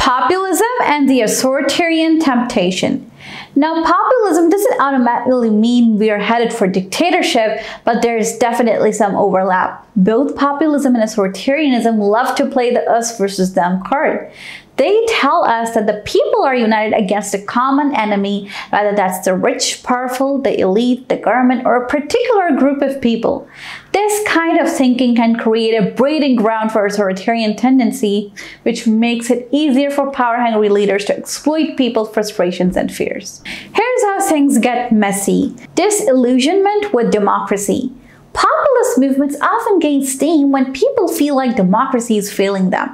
Populism and the authoritarian temptation. Now, populism doesn't automatically mean we are headed for dictatorship, but there is definitely some overlap. Both populism and authoritarianism love to play the us versus them card. They tell us that the people are united against a common enemy, whether that's the rich, powerful, the elite, the government, or a particular group of people. This kind of thinking can create a breeding ground for authoritarian tendency, which makes it easier for power-hungry leaders to exploit people's frustrations and fears. Here's how things get messy. Disillusionment with democracy. Populist movements often gain steam when people feel like democracy is failing them.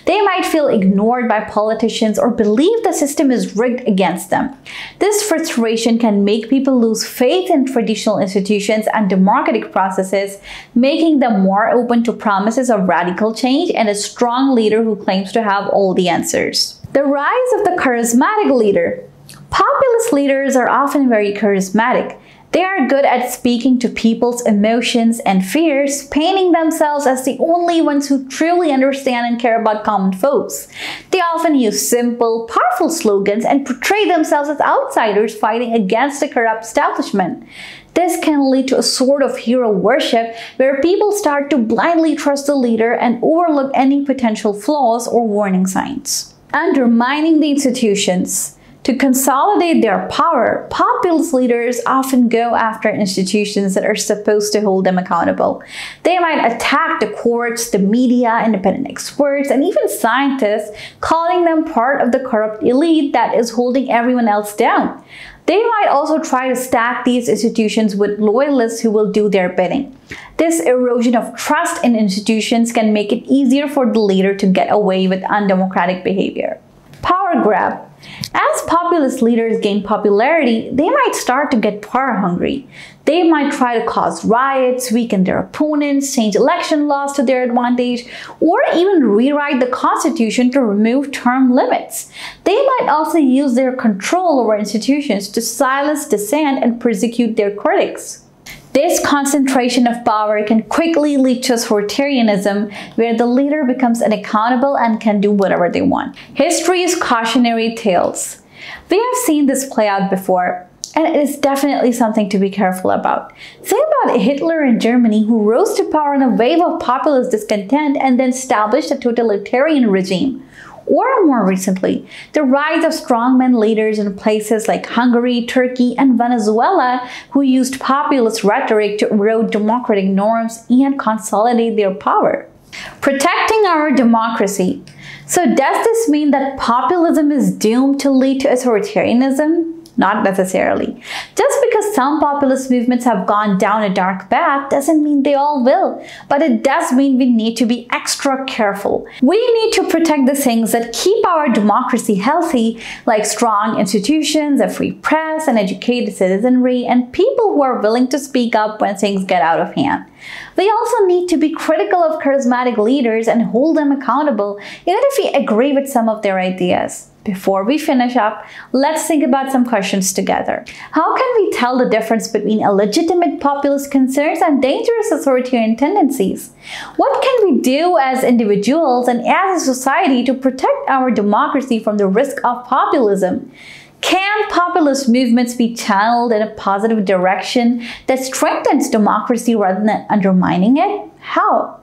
They might feel ignored by politicians or believe the system is rigged against them. This frustration can make people lose faith in traditional institutions and democratic processes, making them more open to promises of radical change and a strong leader who claims to have all the answers. The rise of the charismatic leader. Populist leaders are often very charismatic. They are good at speaking to people's emotions and fears, painting themselves as the only ones who truly understand and care about common folks. They often use simple, powerful slogans and portray themselves as outsiders fighting against the corrupt establishment. This can lead to a sort of hero worship where people start to blindly trust the leader and overlook any potential flaws or warning signs. Undermining the institutions. To consolidate their power, populist leaders often go after institutions that are supposed to hold them accountable. They might attack the courts, the media, independent experts, and even scientists, calling them part of the corrupt elite that is holding everyone else down. They might also try to stack these institutions with loyalists who will do their bidding. This erosion of trust in institutions can make it easier for the leader to get away with undemocratic behavior. Power grab. As populist leaders gain popularity, they might start to get power hungry. They might try to cause riots, weaken their opponents, change election laws to their advantage, or even rewrite the constitution to remove term limits. They might also use their control over institutions to silence dissent and persecute their critics. This concentration of power can quickly lead to authoritarianism, where the leader becomes unaccountable and can do whatever they want. History's cautionary tales. We have seen this play out before, and it is definitely something to be careful about. Think about Hitler in Germany, who rose to power in a wave of populist discontent and then established a totalitarian regime. Or more recently, the rise of strongman leaders in places like Hungary, Turkey, and Venezuela who used populist rhetoric to erode democratic norms and consolidate their power. Protecting our democracy. So does this mean that populism is doomed to lead to authoritarianism? Not necessarily. Just because some populist movements have gone down a dark path doesn't mean they all will, but it does mean we need to be extra careful. We need to protect the things that keep our democracy healthy, like strong institutions, a free press, an educated citizenry, and people who are willing to speak up when things get out of hand. We also need to be critical of charismatic leaders and hold them accountable, even if we agree with some of their ideas. Before we finish up, let's think about some questions together. How can we tell the difference between illegitimate populist concerns and dangerous authoritarian tendencies? What can we do as individuals and as a society to protect our democracy from the risk of populism? Can populist movements be channeled in a positive direction that strengthens democracy rather than undermining it? How?